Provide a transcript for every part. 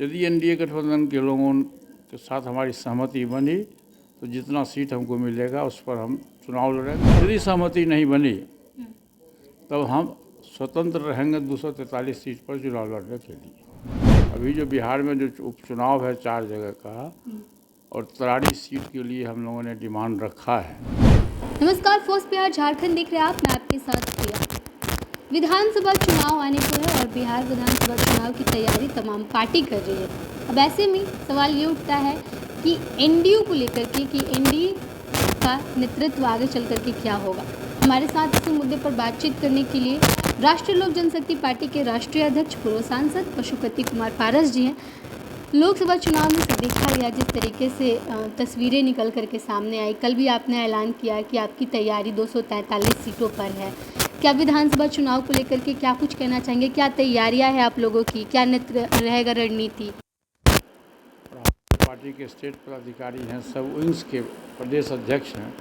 यदि एनडीए गठबंधन के लोगों के साथ हमारी सहमति बनी तो जितना सीट हमको मिलेगा उस पर हम चुनाव लड़ेंगे। यदि सहमति नहीं बनी तब हम स्वतंत्र रहेंगे 243 सीट पर चुनाव लड़ने के लिए। अभी जो बिहार में जो उपचुनाव है 4 जगह का और तरारी सीट के लिए हम लोगों ने डिमांड रखा है। नमस्कार, फोर्स बिहार झारखंड देख रहे हैं आप। मैं आपके साथ प्रिया। विधानसभा चुनाव आने को है और बिहार विधानसभा चुनाव की तैयारी तमाम पार्टी कर रही है। अब ऐसे में सवाल ये उठता है कि एनडीए को लेकर के कि एनडीए का नेतृत्व आगे चल करके क्या होगा। हमारे साथ इस मुद्दे पर बातचीत करने के लिए राष्ट्रीय लोक जनशक्ति पार्टी के राष्ट्रीय अध्यक्ष पूर्व सांसद पशुपति कुमार पारस जी हैं। लोकसभा चुनाव में देखा गया जिस तरीके से तस्वीरें निकल करके सामने आई, कल भी आपने ऐलान किया कि आपकी तैयारी 243 सीटों पर है। क्या विधानसभा चुनाव को लेकर के क्या कुछ कहना चाहेंगे? क्या तैयारियां हैं आप लोगों की? क्या रहेगा रणनीति? पार्टी के स्टेट पदाधिकारी हैं, सब विंग्स के प्रदेश अध्यक्ष हैं।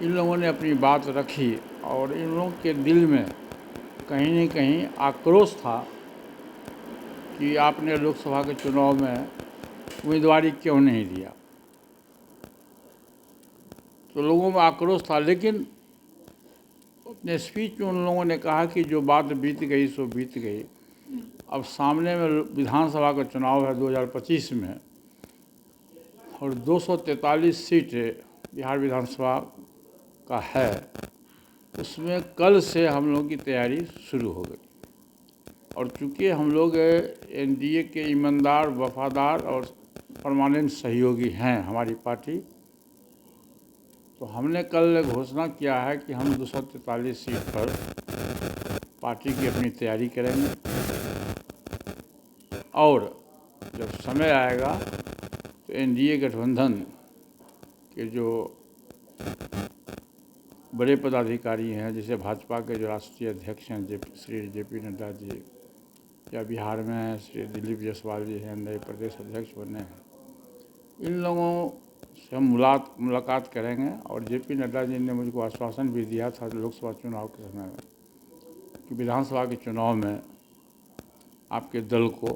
इन लोगों ने अपनी बात रखी और इन लोगों के दिल में कहीं न कहीं आक्रोश था कि आपने लोकसभा के चुनाव में उम्मीदवारी क्यों नहीं दिया। तो लोगों में आक्रोश था, लेकिन अपने स्पीच में उन लोगों ने कहा कि जो बात बीत गई सो बीत गई। अब सामने में विधानसभा का चुनाव है 2025 में और 243 सीट बिहार विधानसभा का है। उसमें कल से हम लोग की तैयारी शुरू हो गई और चूँकि हम लोग एनडीए के ईमानदार, वफादार और परमानेंट सहयोगी हैं हमारी पार्टी, तो हमने कल घोषणा किया है कि हम 243 सीट पर पार्टी की अपनी तैयारी करेंगे और जब समय आएगा तो एनडीए गठबंधन के जो बड़े पदाधिकारी हैं, जैसे भाजपा के जो राष्ट्रीय अध्यक्ष हैं श्री जेपी नड्डा जी, या बिहार में श्री दिलीप जायसवाल जी हैं, नए प्रदेश अध्यक्ष बने हैं, इन लोगों से हम मुलाकात करेंगे। और जेपी नड्डा जी ने मुझको आश्वासन भी दिया था लोकसभा चुनाव के समय में कि विधानसभा के चुनाव में आपके दल को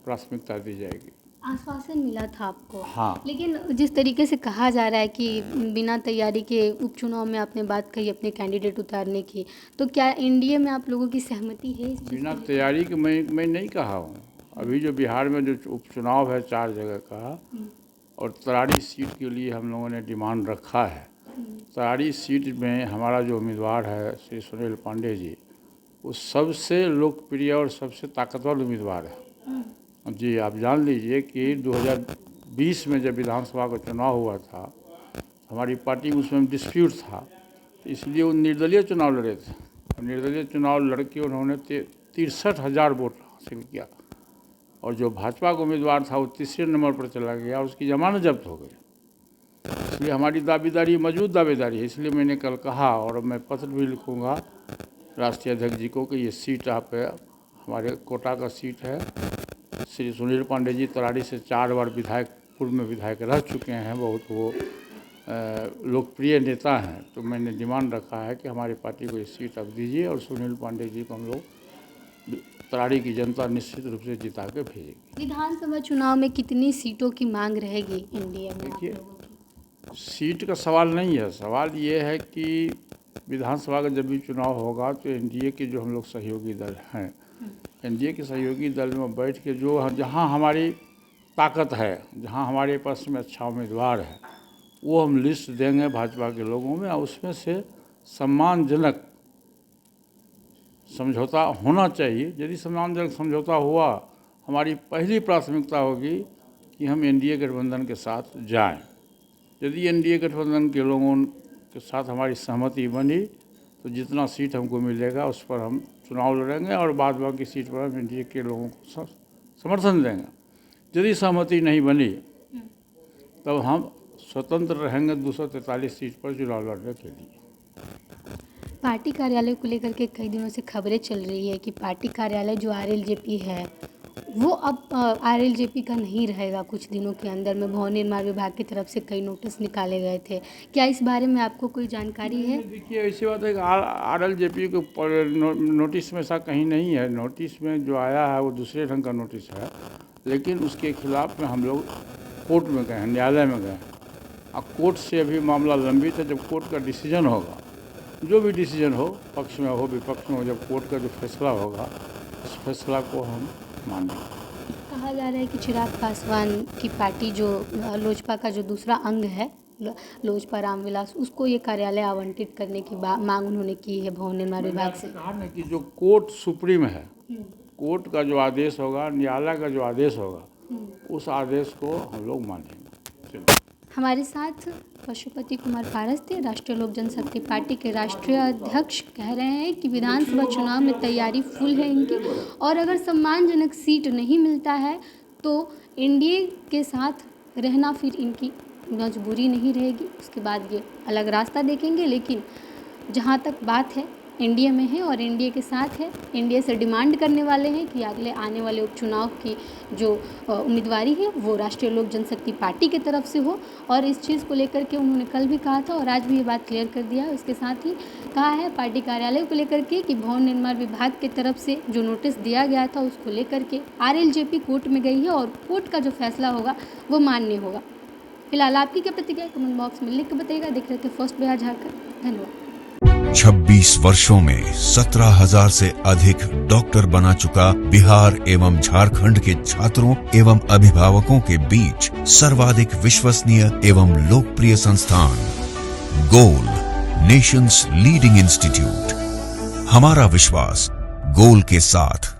प्राथमिकता दी जाएगी। आश्वासन मिला था आपको? हाँ। लेकिन जिस तरीके से कहा जा रहा है कि बिना तैयारी के उपचुनाव में आपने बात कही अपने कैंडिडेट उतारने की, तो क्या एनडीए में आप लोगों की सहमति है इस चीज़ बिना को? तैयारी के मैं नहीं कहा हूँ। अभी जो बिहार में जो उपचुनाव है 4 जगह का और तरारी सीट के लिए हम लोगों ने डिमांड रखा है। तरारी सीट में हमारा जो उम्मीदवार है श्री सुनील पांडे जी, वो सबसे लोकप्रिय और सबसे ताकतवर उम्मीदवार है जी। आप जान लीजिए कि 2020 में जब विधानसभा का चुनाव हुआ था, हमारी पार्टी उसमें डिस्प्यूट था, इसलिए वो निर्दलीय चुनाव लड़े थे और निर्दलीय चुनाव लड़के उन्होंने 63,000 वोट हासिल किया और जो भाजपा का उम्मीदवार था वो तीसरे नंबर पर चला गया, उसकी जमानत जब्त हो गई। इसलिए हमारी दावेदारी मजबूत दावेदारी है। इसलिए मैंने कल कहा और मैं पत्र भी लिखूँगा राष्ट्रीय अध्यक्ष जी को कि ये सीट आप हमारे कोटा का सीट है। श्री सुनील पांडे जी तरारी से 4 बार पूर्व में विधायक रह चुके हैं, बहुत वो लोकप्रिय नेता हैं। तो मैंने डिमांड रखा है कि हमारी पार्टी को ये सीट अब दीजिए और सुनील पांडे जी को हम लोग तरारी की जनता निश्चित रूप से जिता के भेजेगी। विधानसभा चुनाव में कितनी सीटों की मांग रहेगी एनडीए में? देखिए, सीट का सवाल नहीं है, सवाल ये है कि विधानसभा का जब भी चुनाव होगा तो एनडीए के जो हम लोग सहयोगी दल हैं, एनडीए के सहयोगी दल में बैठ के जो जहां हमारी ताकत है, जहां हमारे पास में अच्छा उम्मीदवार है, वो हम लिस्ट देंगे भाजपा के लोगों में और उसमें से सम्मानजनक समझौता होना चाहिए। यदि सम्मानजनक समझौता हुआ, हमारी पहली प्राथमिकता होगी कि हम एनडीए गठबंधन के साथ जाएं। यदि एनडीए गठबंधन के लोगों के साथ हमारी सहमति बनी तो जितना सीट हमको मिलेगा उस पर हम चुनाव लड़ेंगे और बाद बाकी सीट पर हम एनडीए के लोगों को समर्थन देंगे। यदि सहमति नहीं बनी तब हम स्वतंत्र रहेंगे 243 सीट पर चुनाव लड़ने के लिए। पार्टी कार्यालय को लेकर के कई दिनों से खबरें चल रही है कि पार्टी कार्यालय जो आरएलजेपी है वो अब आरएलजेपी का नहीं रहेगा। कुछ दिनों के अंदर में भवन निर्माण विभाग की तरफ से कई नोटिस निकाले गए थे, क्या इस बारे में आपको कोई जानकारी है? देखिए ऐसी बात है कि आरएलजेपी के नोटिस में ऐसा कहीं नहीं है। नोटिस में जो आया है वो दूसरे ढंग का नोटिस है, लेकिन उसके खिलाफ में हम लोग कोर्ट में गए हैं, न्यायालय में गए। अब कोर्ट से अभी मामला लंबित है। जब कोर्ट का डिसीजन होगा, जो भी डिसीजन हो, पक्ष में हो विपक्ष में हो, जब कोर्ट का जो फैसला होगा उस फैसला को हम मानेंगे। कहा जा रहा है कि चिराग पासवान की पार्टी जो लोजपा का जो दूसरा अंग है लोजपा रामविलास, उसको ये कार्यालय आवंटित करने की मांग उन्होंने की है भवन निर्माण विभाग से। कहा ना कि जो कोर्ट सुप्रीम है, कोर्ट का जो आदेश होगा, न्यायालय का जो आदेश होगा, उस आदेश को हम लोग मानेंगे। हमारे साथ पशुपति कुमार पारस थे, राष्ट्रीय लोक जनशक्ति पार्टी के राष्ट्रीय अध्यक्ष, कह रहे हैं कि विधानसभा चुनाव में तैयारी फुल है इनकी, और अगर सम्मानजनक सीट नहीं मिलता है तो एनडीए के साथ रहना फिर इनकी मजबूरी नहीं रहेगी। उसके बाद ये अलग रास्ता देखेंगे, लेकिन जहाँ तक बात है एनडीए में है और एनडीए के साथ है। एनडीए से डिमांड करने वाले हैं कि अगले आने वाले उपचुनाव की जो उम्मीदवारी है वो राष्ट्रीय लोक जनशक्ति पार्टी की तरफ से हो, और इस चीज़ को लेकर के उन्होंने कल भी कहा था और आज भी ये बात क्लियर कर दिया है। उसके साथ ही कहा है पार्टी कार्यालय को लेकर के कि भवन निर्माण विभाग की तरफ से जो नोटिस दिया गया था उसको लेकर के आरएलजेपी कोर्ट में गई है और कोर्ट का जो फैसला होगा वो मान्य होगा। फिलहाल आपकी क्या प्रतिक्रिया कमेंट बॉक्स में लिख के बताइएगा। देख रहे थे फर्स्ट बिहार झारखंड। धन्यवाद। 26 वर्षों में 17,000 से अधिक डॉक्टर बना चुका बिहार एवं झारखंड के छात्रों एवं अभिभावकों के बीच सर्वाधिक विश्वसनीय एवं लोकप्रिय संस्थान गोल, नेशंस लीडिंग इंस्टीट्यूट। हमारा विश्वास गोल के साथ।